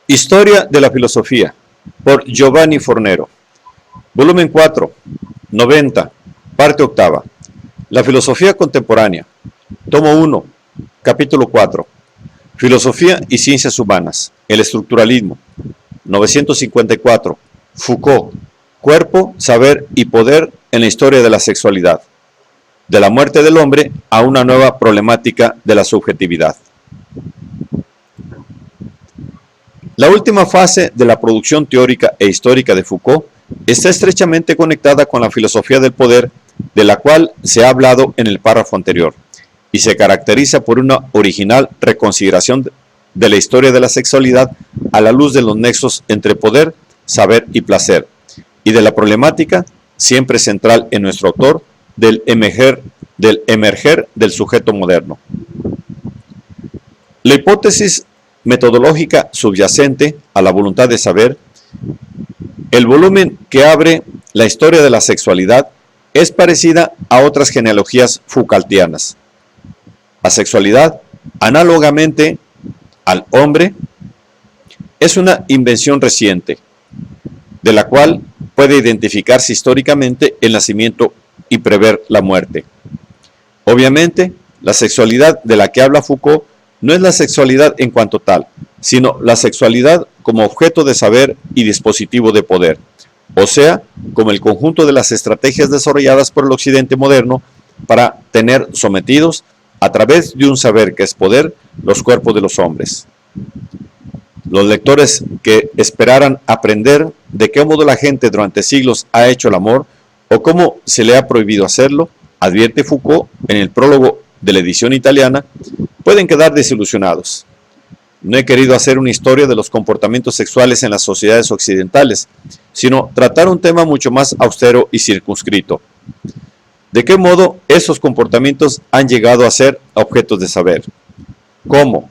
Historia de la filosofía, por Giovanni Fornero. Volumen 4, 90, parte octava. La filosofía contemporánea. Tomo 1, capítulo 4. Filosofía y ciencias humanas. El estructuralismo. 954. Foucault. Cuerpo, saber y poder en la historia de la sexualidad. De la muerte del hombre a una nueva problemática de la subjetividad. La última fase de la producción teórica e histórica de Foucault está estrechamente conectada con la filosofía del poder, de la cual se ha hablado en el párrafo anterior, y se caracteriza por una original reconsideración de la historia de la sexualidad a la luz de los nexos entre poder, saber y placer, y de la problemática, siempre central en nuestro autor, del emerger del sujeto moderno. La hipótesis metodológica subyacente a la voluntad de saber, el volumen que abre la historia de la sexualidad, es parecida a otras genealogías Foucaultianas. La sexualidad, análogamente al hombre, es una invención reciente, de la cual puede identificarse históricamente el nacimiento y prever la muerte. Obviamente, la sexualidad de la que habla Foucault no es la sexualidad en cuanto tal, sino la sexualidad como objeto de saber y dispositivo de poder, o sea, como el conjunto de las estrategias desarrolladas por el occidente moderno para tener sometidos, a través de un saber que es poder, los cuerpos de los hombres. Los lectores que esperaran aprender de qué modo la gente durante siglos ha hecho el amor o cómo se le ha prohibido hacerlo, advierte Foucault en el prólogo de la edición italiana, pueden quedar desilusionados. No he querido hacer una historia de los comportamientos sexuales en las sociedades occidentales, sino tratar un tema mucho más austero y circunscrito. ¿De qué modo esos comportamientos han llegado a ser objetos de saber? ¿Cómo?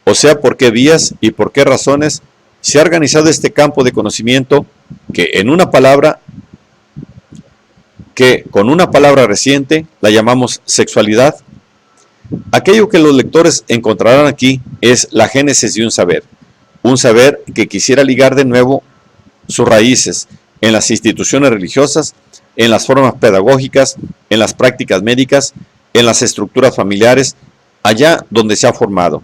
O sea, ¿por qué vías y por qué razones se ha organizado este campo de conocimiento que con una palabra reciente la llamamos sexualidad? Aquello que los lectores encontrarán aquí es la génesis de un saber que quisiera ligar de nuevo sus raíces en las instituciones religiosas, en las formas pedagógicas, en las prácticas médicas, en las estructuras familiares, allá donde se ha formado,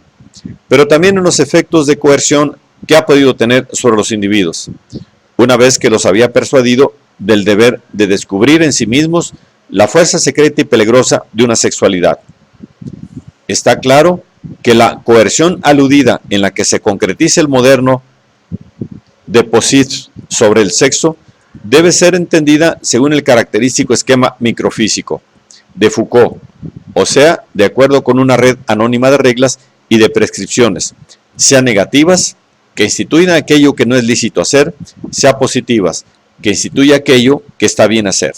pero también en los efectos de coerción que ha podido tener sobre los individuos, una vez que los había persuadido del deber de descubrir en sí mismos la fuerza secreta y peligrosa de una sexualidad. Está claro que la coerción aludida en la que se concretiza el moderno deposit sobre el sexo debe ser entendida según el característico esquema microfísico de Foucault, o sea, de acuerdo con una red anónima de reglas y de prescripciones, sean negativas, que instituyan aquello que no es lícito hacer, sea positivas, que instituya aquello que está bien hacer.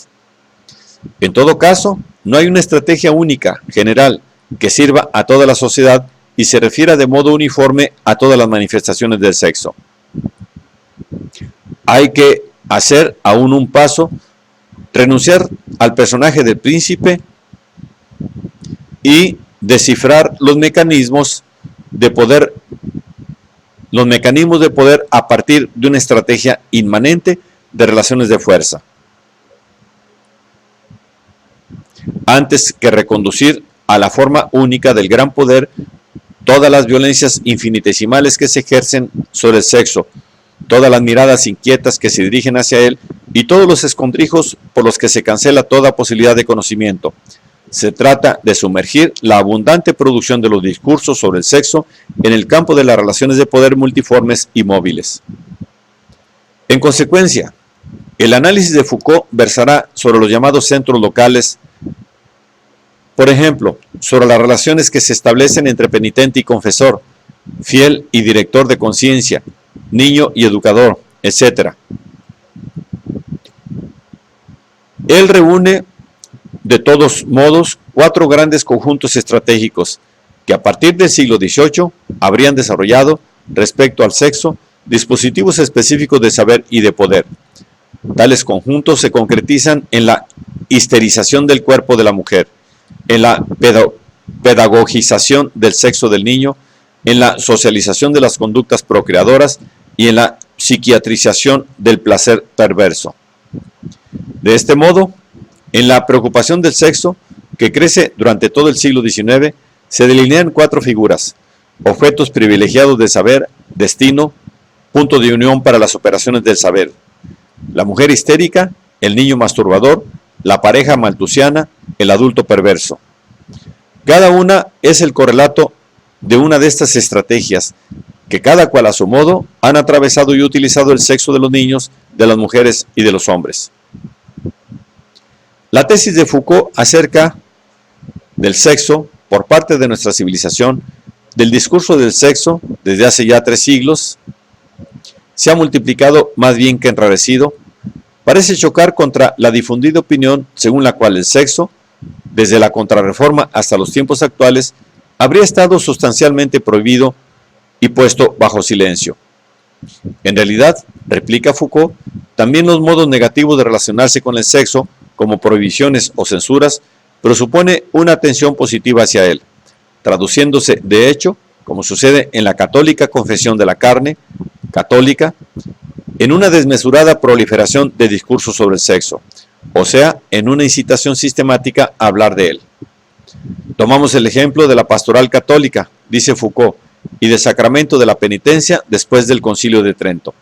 En todo caso, no hay una estrategia única, general, que sirva a toda la sociedad y se refiera de modo uniforme a todas las manifestaciones del sexo. Hay que hacer aún un paso, renunciar al personaje del príncipe y descifrar los mecanismos de poder a partir de una estrategia inmanente de relaciones de fuerza, antes que reconducir a la forma única del gran poder todas las violencias infinitesimales que se ejercen sobre el sexo, todas las miradas inquietas que se dirigen hacia él y todos los escondrijos por los que se cancela toda posibilidad de conocimiento. Se trata de sumergir la abundante producción de los discursos sobre el sexo en el campo de las relaciones de poder multiformes y móviles. En consecuencia, el análisis de Foucault versará sobre los llamados centros locales, por ejemplo, sobre las relaciones que se establecen entre penitente y confesor, fiel y director de conciencia, niño y educador, etc. Él reúne, de todos modos, 4 grandes conjuntos estratégicos que a partir del siglo XVIII habrían desarrollado, respecto al sexo, dispositivos específicos de saber y de poder. Tales conjuntos se concretizan en la histerización del cuerpo de la mujer, en la pedagogización del sexo del niño, en la socialización de las conductas procreadoras y en la psiquiatrización del placer perverso. De este modo, en la preocupación del sexo, que crece durante todo el siglo XIX, se delinean 4 figuras: objetos privilegiados de saber, destino, punto de unión para las operaciones del saber, la mujer histérica, el niño masturbador, la pareja maltusiana, el adulto perverso. Cada una es el correlato de una de estas estrategias que cada cual a su modo han atravesado y utilizado el sexo de los niños, de las mujeres y de los hombres. La tesis de Foucault acerca del sexo por parte de nuestra civilización, del discurso del sexo desde hace ya 3 siglos, se ha multiplicado más bien que enrarecido, parece chocar contra la difundida opinión según la cual el sexo, desde la Contrarreforma hasta los tiempos actuales, habría estado sustancialmente prohibido y puesto bajo silencio. En realidad, replica Foucault, también los modos negativos de relacionarse con el sexo, como prohibiciones o censuras, presupone una atención positiva hacia él, traduciéndose de hecho, como sucede en la católica confesión de la carne, católica, en una desmesurada proliferación de discursos sobre el sexo, o sea, en una incitación sistemática a hablar de él. Tomamos el ejemplo de la pastoral católica, dice Foucault, y del sacramento de la penitencia después del Concilio de Trento.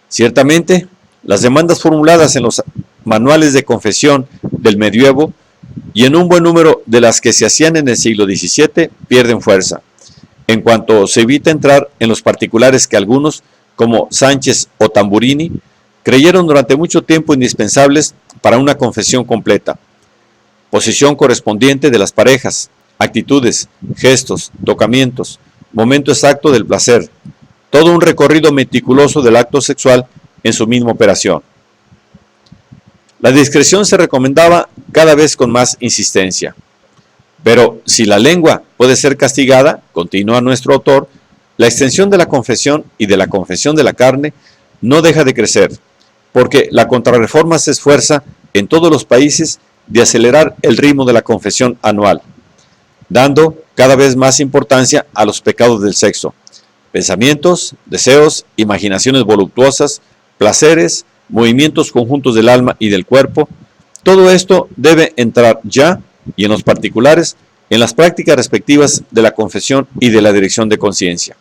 Ciertamente, las demandas formuladas en los manuales de confesión del medievo y en un buen número de las que se hacían en el siglo XVII pierden fuerza, en cuanto se evita entrar en los particulares que algunos, como Sánchez o Tamburini, creyeron durante mucho tiempo indispensables para una confesión completa. Posición correspondiente de las parejas, actitudes, gestos, tocamientos, momento exacto del placer, todo un recorrido meticuloso del acto sexual en su misma operación. La discreción se recomendaba cada vez con más insistencia. Pero si la lengua puede ser castigada, continúa nuestro autor, la extensión de la confesión y de la confesión de la carne no deja de crecer, porque la Contrarreforma se esfuerza en todos los países de acelerar el ritmo de la confesión anual, dando cada vez más importancia a los pecados del sexo, pensamientos, deseos, imaginaciones voluptuosas, placeres, movimientos conjuntos del alma y del cuerpo. Todo esto debe entrar ya, y en los particulares, en las prácticas respectivas de la confesión y de la dirección de conciencia.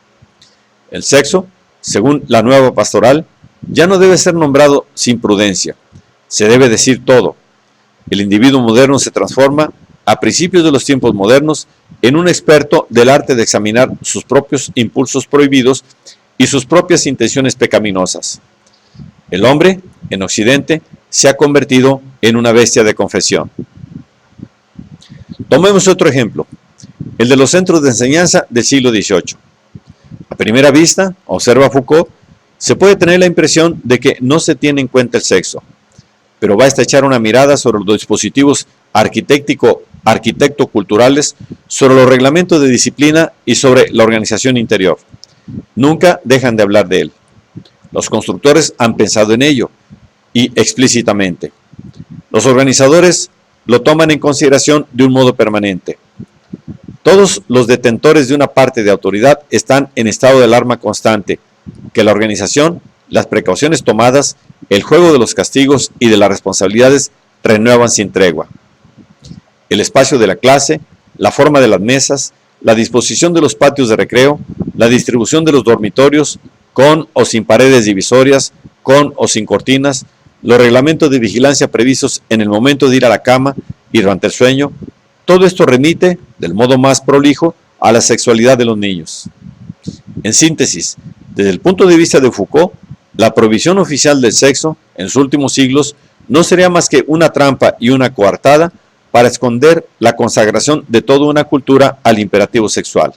El sexo, según la nueva pastoral, ya no debe ser nombrado sin prudencia, se debe decir todo. El individuo moderno se transforma, a principios de los tiempos modernos, en un experto del arte de examinar sus propios impulsos prohibidos y sus propias intenciones pecaminosas. El hombre, en Occidente, se ha convertido en una bestia de confesión. Tomemos otro ejemplo, el de los centros de enseñanza del siglo XVIII. A primera vista, observa Foucault, se puede tener la impresión de que no se tiene en cuenta el sexo, pero basta echar una mirada sobre los dispositivos arquitecto-culturales, sobre los reglamentos de disciplina y sobre la organización interior. Nunca dejan de hablar de él. Los constructores han pensado en ello, y explícitamente. Los organizadores lo toman en consideración de un modo permanente. Todos los detentores de una parte de autoridad están en estado de alarma constante, que la organización, las precauciones tomadas, el juego de los castigos y de las responsabilidades renuevan sin tregua. El espacio de la clase, la forma de las mesas, la disposición de los patios de recreo, la distribución de los dormitorios, con o sin paredes divisorias, con o sin cortinas, los reglamentos de vigilancia previstos en el momento de ir a la cama y durante el sueño, todo esto remite, del modo más prolijo, a la sexualidad de los niños. En síntesis, desde el punto de vista de Foucault, la prohibición oficial del sexo, en sus últimos siglos, no sería más que una trampa y una coartada para esconder la consagración de toda una cultura al imperativo sexual.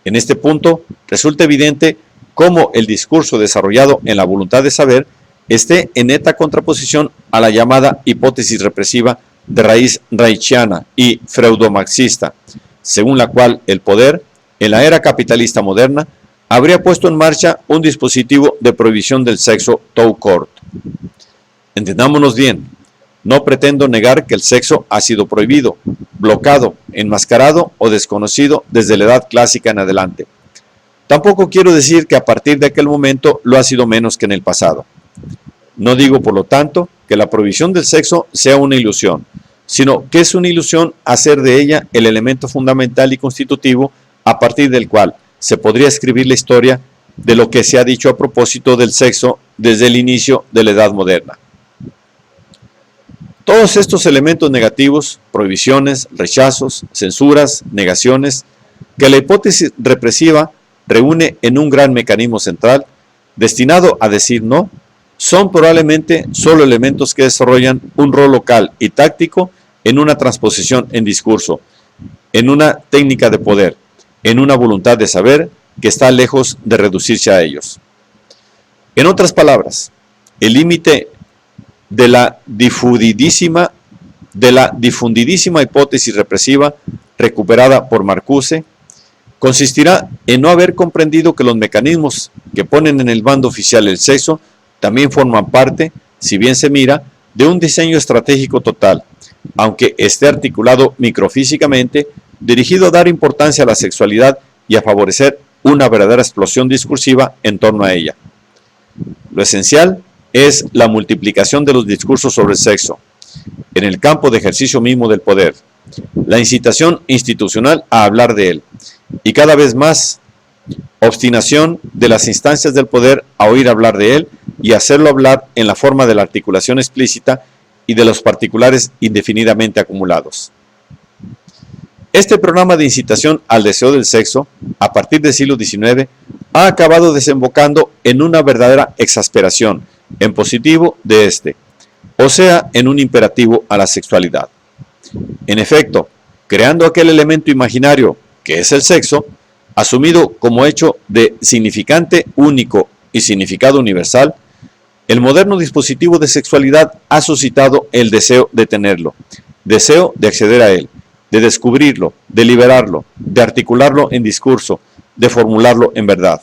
En este punto, resulta evidente cómo el discurso desarrollado en la voluntad de saber esté en neta contraposición a la llamada hipótesis represiva de raíz reichiana y freudomarxista, según la cual el poder, en la era capitalista moderna, habría puesto en marcha un dispositivo de prohibición del sexo tout court. Entendámonos bien, no pretendo negar que el sexo ha sido prohibido, bloqueado, enmascarado o desconocido desde la edad clásica en adelante. Tampoco quiero decir que a partir de aquel momento lo ha sido menos que en el pasado. No digo, por lo tanto, que la prohibición del sexo sea una ilusión, sino que es una ilusión hacer de ella el elemento fundamental y constitutivo a partir del cual se podría escribir la historia de lo que se ha dicho a propósito del sexo desde el inicio de la Edad Moderna. Todos estos elementos negativos, prohibiciones, rechazos, censuras, negaciones, que la hipótesis represiva reúne en un gran mecanismo central, destinado a decir no, son probablemente solo elementos que desarrollan un rol local y táctico en una transposición en discurso, en una técnica de poder, en una voluntad de saber que está lejos de reducirse a ellos. En otras palabras, el límite de la difundidísima hipótesis represiva recuperada por Marcuse consistirá en no haber comprendido que los mecanismos que ponen en el bando oficial el sexo también forman parte, si bien se mira, de un diseño estratégico total, aunque esté articulado microfísicamente, dirigido a dar importancia a la sexualidad y a favorecer una verdadera explosión discursiva en torno a ella. Lo esencial es la multiplicación de los discursos sobre el sexo, en el campo de ejercicio mismo del poder, la incitación institucional a hablar de él, y cada vez más obstinación de las instancias del poder a oír hablar de él y hacerlo hablar en la forma de la articulación explícita y de los particulares indefinidamente acumulados. Este programa de incitación al deseo del sexo, a partir del siglo XIX, ha acabado desembocando en una verdadera exasperación, en positivo, de este, o sea, en un imperativo a la sexualidad. En efecto, creando aquel elemento imaginario que es el sexo, asumido como hecho de significante único y significado universal, el moderno dispositivo de sexualidad ha suscitado el deseo de tenerlo, deseo de acceder a él, de descubrirlo, de liberarlo, de articularlo en discurso, de formularlo en verdad.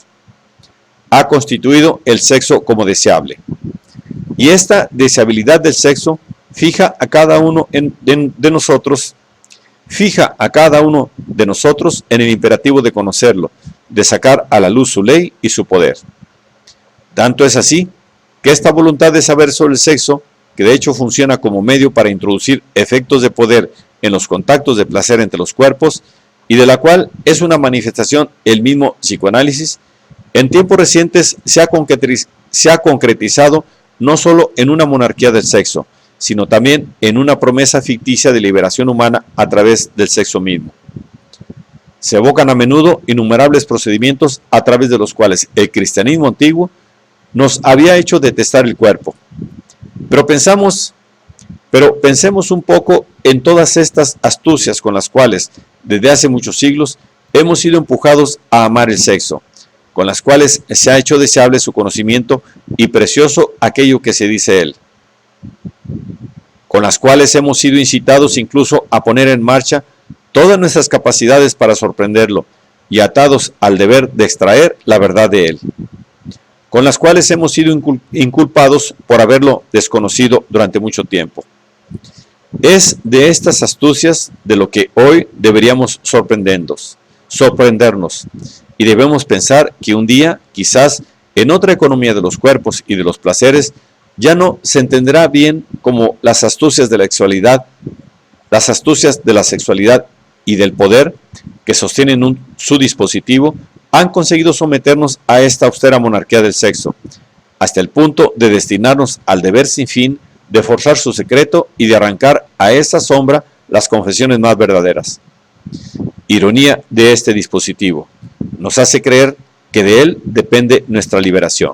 Ha constituido el sexo como deseable. Y esta deseabilidad del sexo fija a cada uno de nosotros en el imperativo de conocerlo, de sacar a la luz su ley y su poder. Tanto es así que esta voluntad de saber sobre el sexo, que de hecho funciona como medio para introducir efectos de poder en los contactos de placer entre los cuerpos, y de la cual es una manifestación el mismo psicoanálisis, en tiempos recientes se ha concretizado no solo en una monarquía del sexo, sino también en una promesa ficticia de liberación humana a través del sexo mismo. Se evocan a menudo innumerables procedimientos a través de los cuales el cristianismo antiguo nos había hecho detestar el cuerpo. Pero pensemos un poco en todas estas astucias con las cuales, desde hace muchos siglos, hemos sido empujados a amar el sexo, con las cuales se ha hecho deseable su conocimiento y precioso aquello que se dice él, con las cuales hemos sido incitados incluso a poner en marcha todas nuestras capacidades para sorprenderlo y atados al deber de extraer la verdad de él, con las cuales hemos sido inculpados por haberlo desconocido durante mucho tiempo. Es de estas astucias de lo que hoy deberíamos sorprendernos, y debemos pensar que un día, quizás en otra economía de los cuerpos y de los placeres, ya no se entenderá bien como las astucias de la sexualidad y del poder que sostienen su dispositivo han conseguido someternos a esta austera monarquía del sexo, hasta el punto de destinarnos al deber sin fin de forzar su secreto y de arrancar a esa sombra las confesiones más verdaderas. Ironía de este dispositivo, nos hace creer que de él depende nuestra liberación.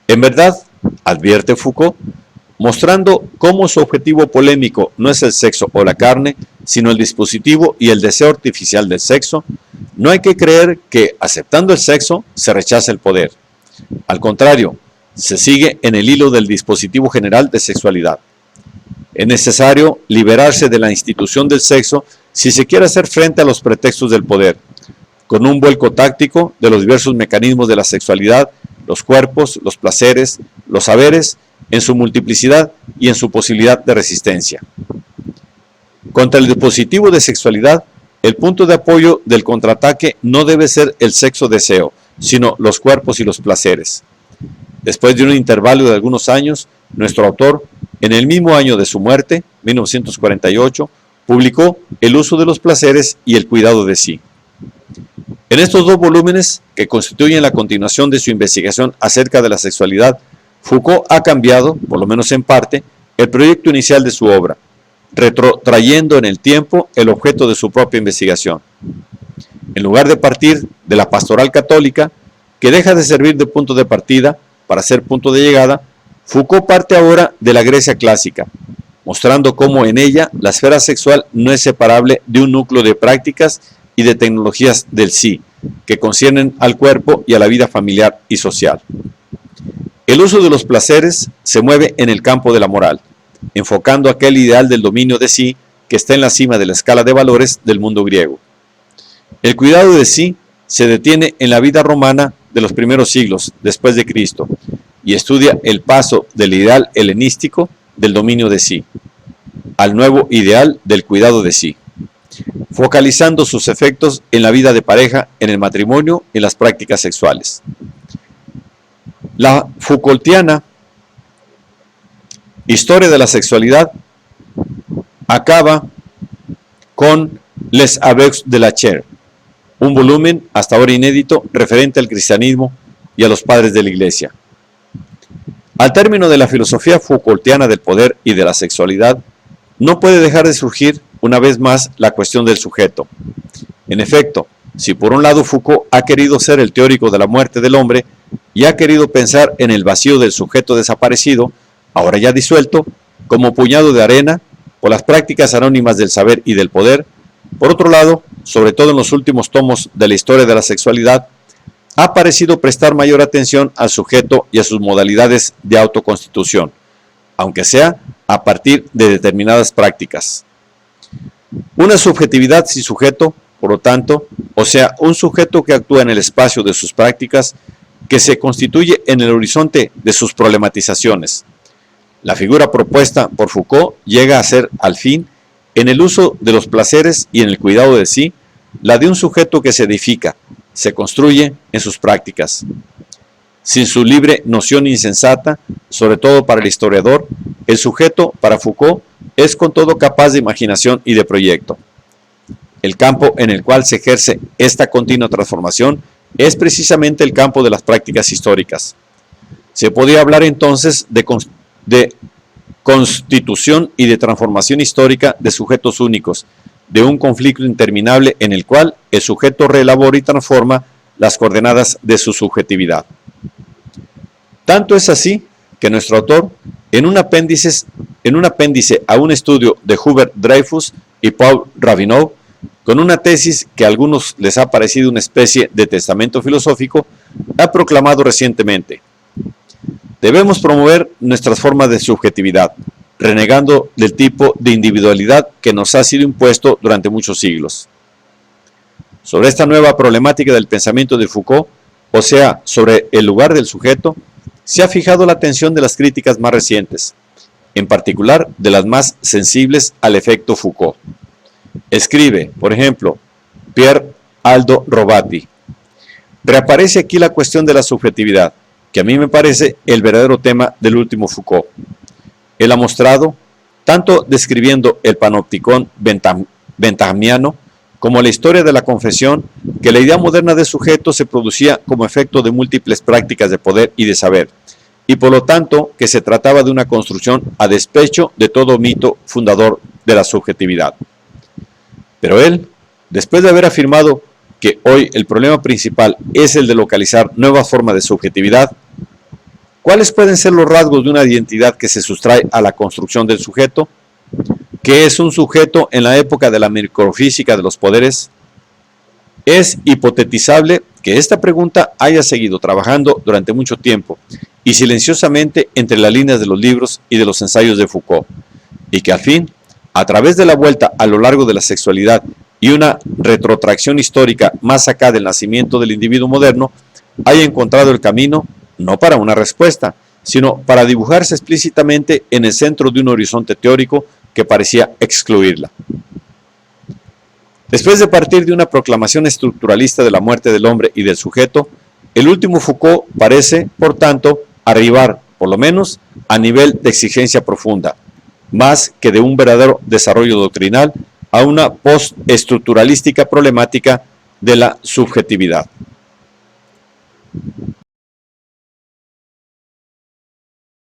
En verdad, advierte Foucault, mostrando cómo su objetivo polémico no es el sexo o la carne, sino el dispositivo y el deseo artificial del sexo, no hay que creer que, aceptando el sexo, se rechaza el poder. Al contrario, se sigue en el hilo del dispositivo general de sexualidad. Es necesario liberarse de la institución del sexo si se quiere hacer frente a los pretextos del poder, con un vuelco táctico de los diversos mecanismos de la sexualidad, los cuerpos, los placeres, los saberes, en su multiplicidad y en su posibilidad de resistencia. Contra el dispositivo de sexualidad, el punto de apoyo del contraataque no debe ser el sexo deseo, sino los cuerpos y los placeres. Después de un intervalo de algunos años, nuestro autor, en el mismo año de su muerte, 1948, publicó El uso de los placeres y el cuidado de sí. En estos dos volúmenes, que constituyen la continuación de su investigación acerca de la sexualidad, Foucault ha cambiado, por lo menos en parte, el proyecto inicial de su obra, retrotrayendo en el tiempo el objeto de su propia investigación. En lugar de partir de la pastoral católica, que deja de servir de punto de partida para ser punto de llegada, Foucault parte ahora de la Grecia clásica, mostrando cómo en ella la esfera sexual no es separable de un núcleo de prácticas y de tecnologías del sí, que conciernen al cuerpo y a la vida familiar y social. El uso de los placeres se mueve en el campo de la moral, enfocando aquel ideal del dominio de sí que está en la cima de la escala de valores del mundo griego. El cuidado de sí se detiene en la vida romana de los primeros siglos después de Cristo y estudia el paso del ideal helenístico del dominio de sí al nuevo ideal del cuidado de sí, focalizando sus efectos en la vida de pareja, en el matrimonio y en las prácticas sexuales. La Foucaultiana historia de la sexualidad acaba con Les Aveux de la Chair, un volumen hasta ahora inédito referente al cristianismo y a los padres de la Iglesia. Al término de la filosofía Foucaultiana del poder y de la sexualidad, no puede dejar de surgir una vez más la cuestión del sujeto. En efecto, si por un lado Foucault ha querido ser el teórico de la muerte del hombre y ha querido pensar en el vacío del sujeto desaparecido, ahora ya disuelto, como puñado de arena por las prácticas anónimas del saber y del poder, por otro lado, sobre todo en los últimos tomos de la historia de la sexualidad, ha parecido prestar mayor atención al sujeto y a sus modalidades de autoconstitución, aunque sea a partir de determinadas prácticas. Una subjetividad sin sujeto, por lo tanto, o sea, un sujeto que actúa en el espacio de sus prácticas, que se constituye en el horizonte de sus problematizaciones. La figura propuesta por Foucault llega a ser, al fin, en el uso de los placeres y en el cuidado de sí, la de un sujeto que se edifica, se construye en sus prácticas. Sin su libre noción insensata, sobre todo para el historiador, el sujeto, para Foucault, es con todo capaz de imaginación y de proyecto. El campo en el cual se ejerce esta continua transformación es precisamente el campo de las prácticas históricas. Se podría hablar entonces de constitución y de transformación histórica de sujetos únicos, de un conflicto interminable en el cual el sujeto reelabora y transforma las coordenadas de su subjetividad. Tanto es así que nuestro autor, en un apéndice a un estudio de Hubert Dreyfus y Paul Rabinow, con una tesis que a algunos les ha parecido una especie de testamento filosófico, ha proclamado recientemente: debemos promover nuestras formas de subjetividad, renegando del tipo de individualidad que nos ha sido impuesto durante muchos siglos. Sobre esta nueva problemática del pensamiento de Foucault, o sea, sobre el lugar del sujeto, se ha fijado la atención de las críticas más recientes, en particular de las más sensibles al efecto Foucault. Escribe, por ejemplo, Pier Aldo Robati: reaparece aquí la cuestión de la subjetividad, que a mí me parece el verdadero tema del último Foucault. Él ha mostrado, tanto describiendo el panopticón benthamiano como la historia de la confesión, que la idea moderna de sujeto se producía como efecto de múltiples prácticas de poder y de saber, y por lo tanto que se trataba de una construcción a despecho de todo mito fundador de la subjetividad. Pero él, después de haber afirmado que hoy el problema principal es el de localizar nuevas formas de subjetividad, ¿cuáles pueden ser los rasgos de una identidad que se sustrae a la construcción del sujeto? ¿Qué es un sujeto en la época de la microfísica de los poderes? Es hipotetizable que esta pregunta haya seguido trabajando durante mucho tiempo y silenciosamente entre las líneas de los libros y de los ensayos de Foucault, y que al fin, a través de la vuelta a lo largo de la sexualidad y una retrotracción histórica más acá del nacimiento del individuo moderno, haya encontrado el camino no para una respuesta, sino para dibujarse explícitamente en el centro de un horizonte teórico que parecía excluirla. Después de partir de una proclamación estructuralista de la muerte del hombre y del sujeto, el último Foucault parece, por tanto, arribar, por lo menos, a nivel de exigencia profunda, más que de un verdadero desarrollo doctrinal, a una postestructuralística problemática de la subjetividad.